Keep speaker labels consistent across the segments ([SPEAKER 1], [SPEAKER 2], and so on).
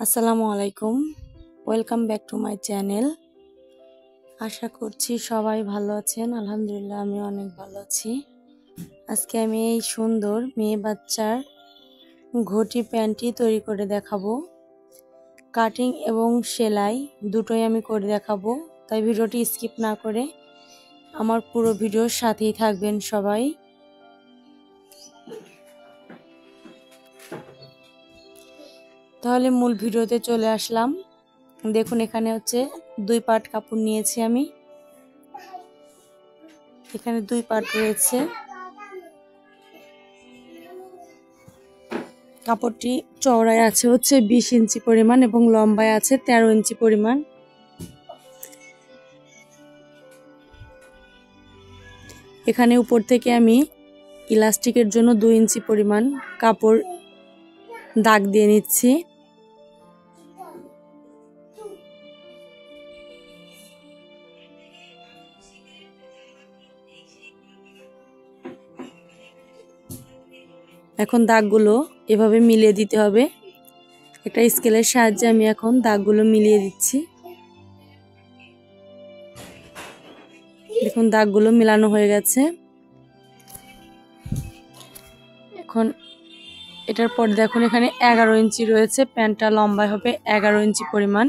[SPEAKER 1] আসসালামু আলাইকুম, welcome back to my channel. আশা করছি সবাই ভালো আছেন। আলহামদুলিল্লাহ আমি অনেক ভালো আছি। আজকে আমি এই সুন্দর মেয়ে বাচ্চার ঘটি প্যান্টটি তৈরি করে দেখাবো। কাটিং এবং সেলাই দুটোই আমি করে দেখাবো, তাই ভিডিওটি স্কিপ না করে আমার পুরো ভিডিওর সাথেই থাকবেন সবাই। তাহলে মূল ভিডিওতে চলে আসলাম। দেখুন এখানে হচ্ছে 2 পাট কাপড় নিয়েছি আমি। এখানে 2 পাট রয়েছে। কাপড়টি চওড়ায় আছে হচ্ছে 20 ইঞ্চি পরিমাণ এবং লম্বায় আছে 13 ইঞ্চি পরিমাণ। এখানে উপর থেকে আমি ইলাস্টিকের জন্য 2 ইঞ্চি পরিমাণ কাপড় দাগ দিয়ে নিচ্ছি। এখন দাগগুলো এভাবে মিলিয়ে দিতে হবে। একটা স্কেলের সাহায্যে আমি এখন দাগগুলো মিলিয়ে দিচ্ছি। দেখুন দাগগুলো মেলানো হয়ে গেছে। এখন এটার পর দেখুন এখানে 11 ইঞ্চি রয়েছে। প্যান্টটা লম্বায় হবে 11 ইঞ্চি পরিমাণ।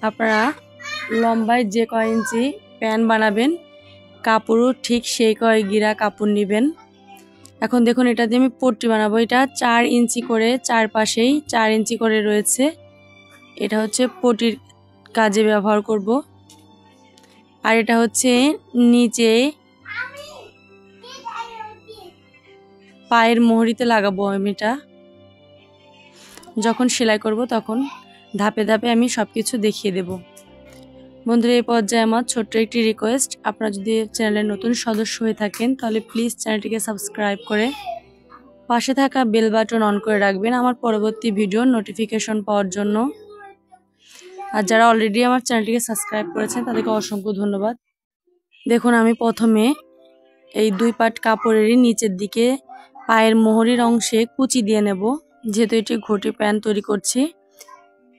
[SPEAKER 1] আপনারা লম্বায় যে কয় ইঞ্চি প্যান্ট বানাবেন কাপড়ও ঠিক সেই কয় গিরা কাপড় নেবেন। এখন দেখুন এটা দিয়ে আমি পট্টি বানাবো। এটা 4 ইঞ্চি করে চারপাশেই 4 ইঞ্চি করে রয়েছে। এটা হচ্ছে পট্টির কাজে ব্যবহার করব। আর এটা হচ্ছে নিচে পায়ের মোহরিতে লাগাবো আমি। এটা যখন সেলাই করব তখন ধাপে ধাপে আমি সবকিছু দেখিয়ে দেব। বন্ধুরা এই পর্যায়ে আমার ছোট্ট একটি রিকোয়েস্ট, আপনারা যদি চ্যানেলের নতুন সদস্য হয়ে থাকেন তাহলে প্লিজ চ্যানেলটিকে সাবস্ক্রাইব করে পাশে থাকা বেল বাটন অন করে রাখবেন আমার পরবর্তী ভিডিওর নোটিফিকেশন পাওয়ার জন্য। আর যারা অলরেডি আমার চ্যানেলটিকে সাবস্ক্রাইব করেছেন তাদেরকে অসংখ্য ধন্যবাদ। দেখুন আমি প্রথমে এই 2 পাট কাপড়েরই নিচের দিকে পায়ের মোহরির অংশে কুচি দিয়ে নেব। যেহেতু এটি ঘটি প্যান্ট তৈরি করছি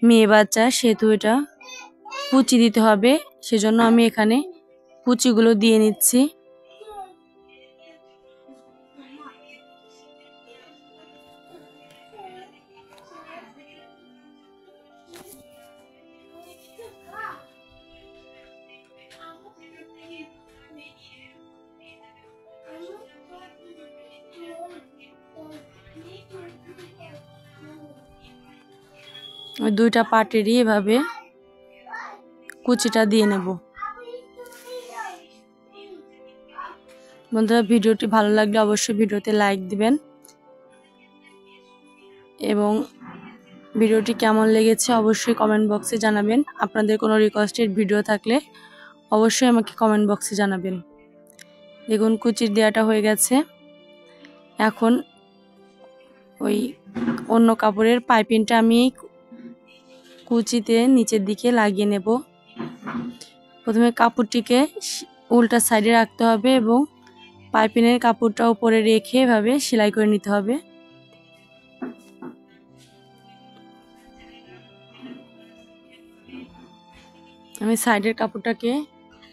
[SPEAKER 1] মেয়ে বাচ্চা, সেহেতু এটা কুচি দিতে হবে, সেজন্য আমি এখানে কুচিগুলো দিয়ে নিচ্ছি। ওই 2টা পাটেরই এভাবে কুচিটা দিয়ে নেব। বন্ধুরা ভিডিওটি ভালো লাগলে অবশ্যই ভিডিওতে লাইক দিবেন এবং ভিডিওটি কেমন লেগেছে অবশ্যই কমেন্ট বক্সে জানাবেন। আপনাদের কোনো রিকোয়েস্টেড ভিডিও থাকলে অবশ্যই আমাকে কমেন্ট বক্সে জানাবেন। দেখুন কুচির দেওয়াটা হয়ে গেছে। এখন ওই অন্য কাপড়ের পাইপিংটা আমি কুচিতে নিচের দিকে লাগিয়ে নেব। প্রথমে কাপড়টিকে উল্টা সাইডে রাখতে হবে এবং পাইপিংয়ের কাপড়টা উপরে রেখে এভাবে সেলাই করে নিতে হবে। আমি সাইডের কাপড়টাকে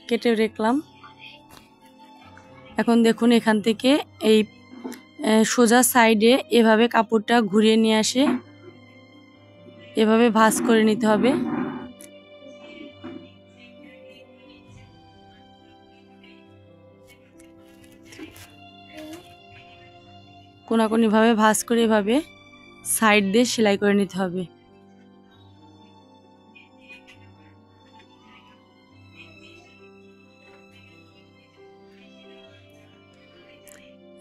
[SPEAKER 1] কেটে রাখলাম। এখন দেখুন এখান থেকে এই সোজা সাইডে এভাবে কাপড়টা ঘুরিয়ে নিয়ে আসে এভাবে ভাঁজ করে নিতে হবে। কোনাকুনিভাবে ভাঁজ করে এভাবে সাইড দিয়ে সেলাই করে নিতে হবে।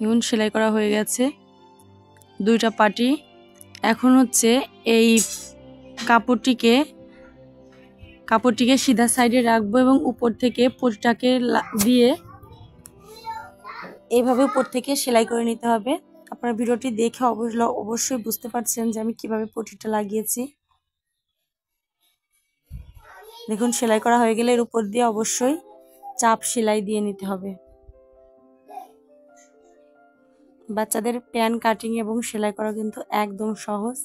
[SPEAKER 1] এখন সেলাই করা হয়ে গেছে 2টা পাটি। এখন হচ্ছে এই কাপড়টিকে সিধা সাইডে রাখবো এবং উপর থেকে পট্টিটাকে দিয়ে এইভাবে উপর থেকে সেলাই করে নিতে হবে। আপনারা ভিডিওটি দেখে অবশ্যই বুঝতে পারছেন যে আমি কিভাবে পট্টিটা লাগিয়েছি। দেখুন সেলাই করা হয়ে গেলে এর উপর দিয়ে অবশ্যই চাপ সেলাই দিয়ে নিতে হবে। বাচ্চাদের প্যান কাটিং এবং সেলাই করা কিন্তু একদম সহজ।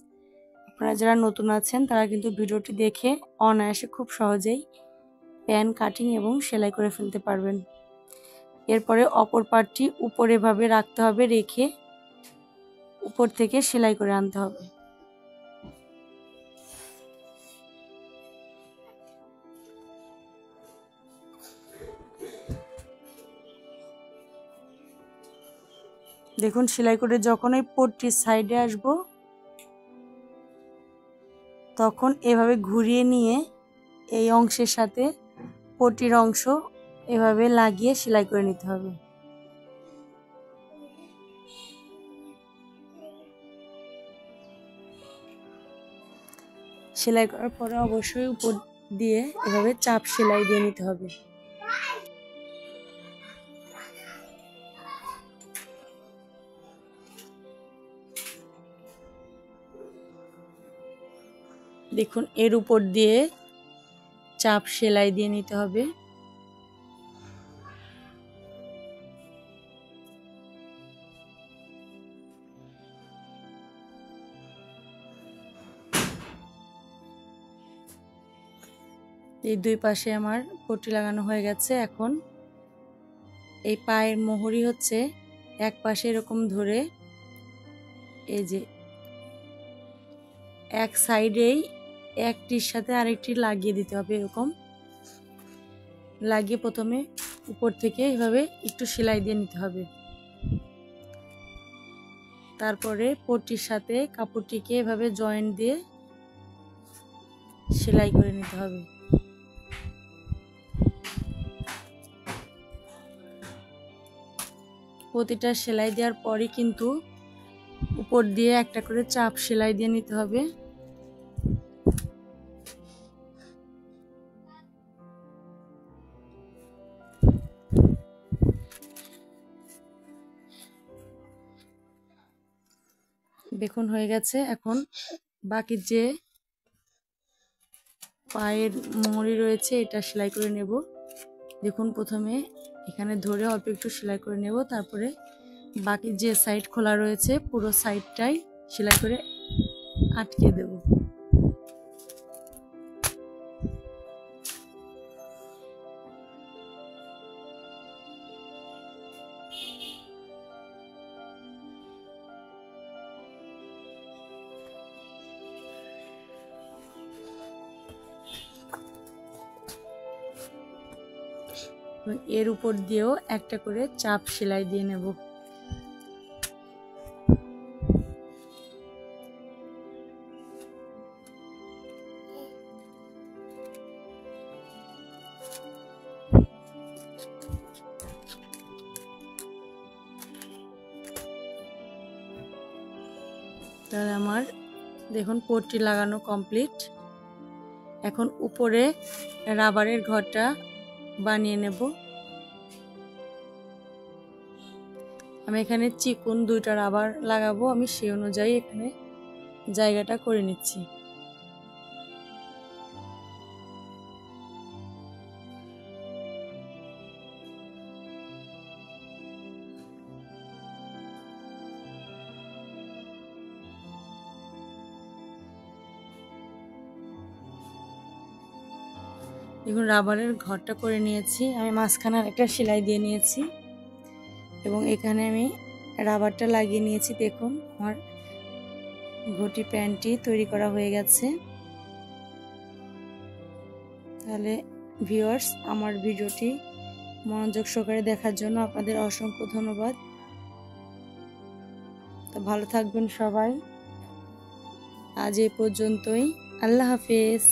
[SPEAKER 1] আপনারা যারা নতুন আছেন তারা কিন্তু ভিডিওটি দেখে অনায়াসে খুব সহজেই প্যান কাটিং এবং সেলাই করে ফেলতে পারবেন। এরপরে অপর পাটটি উপরে ভাবে রাখতে হবে, রেখে উপর থেকে সেলাই করে আনতে হবে। দেখুন সেলাই করে যখন এই পট্টির সাইডে আসবো তখন এভাবে ঘুরিয়ে নিয়ে এই অংশের সাথে পট্টির অংশ এভাবে লাগিয়ে সেলাই করে নিতে হবে। সেলাই করার পরে অবশ্যই উপর দিয়ে এভাবে চাপ সেলাই দিয়ে নিতে হবে। দেখুন এর উপর দিয়ে চাপ সেলাই দিয়ে নিতে হবে। এই দুই পাশে আমার পট্টি লাগানো হয়ে গেছে। এখন এই পায়ের মোহরি হচ্ছে এক পাশে এরকম ধরে এই যে এক সাইডেই একটির সাথে আরেকটি লাগিয়ে দিতে হবে। এরকম লাগিয়ে প্রথমে উপর থেকে এভাবে একটু সেলাই দিয়ে নিতে হবে। তারপরে পট্টির সাথে কাপড়টিকে এভাবে জয়েন্ট দিয়ে সেলাই করে নিতে হবে। প্রতিটা সেলাই দেওয়ার পরই কিন্তু উপর দিয়ে একটা করে চাপ সেলাই দিয়ে নিতে হবে। দেখুন হয়ে গেছে। এখন বাকি যে পায়ের মোহরি রয়েছে এটা সেলাই করে নেব। দেখুন প্রথমে এখানে ধরে অল্প একটু সেলাই করে নেব, তারপরে বাকি যে সাইড খোলা রয়েছে পুরো সাইডটাই সেলাই করে আটকে দেব। এর উপর দিয়েও একটা করে চাপ সেলাই দিয়ে নেব। তাহলে আমার দেখুন পট্টি লাগানো কমপ্লিট। এখন উপরে রাবারের ঘরটা বানিয়ে নেব। আমি এখানে চিকন দুইটা রাবার লাগাবো, আমি সেই অনুযায়ী এখানে জায়গাটা করে নিচ্ছি। দেখুন রাবারের ঘরটা করে নিয়েছি, আমি মাঝখানে একটা সেলাই দিয়ে নিয়েছি এবং এখানে আমি রাবারটা লাগিয়ে নিয়েছি। দেখুন আমার ঘটি প্যান্টটি তৈরি করা হয়ে গেছে। তাহলে ভিউয়ার্স, আমার ভিডিওটি মনোযোগ সহকারে দেখার জন্য আপনাদের অসংখ্য ধন্যবাদ। তো ভালো থাকবেন সবাই। আজ এই পর্যন্তই। আল্লাহ হাফেজ।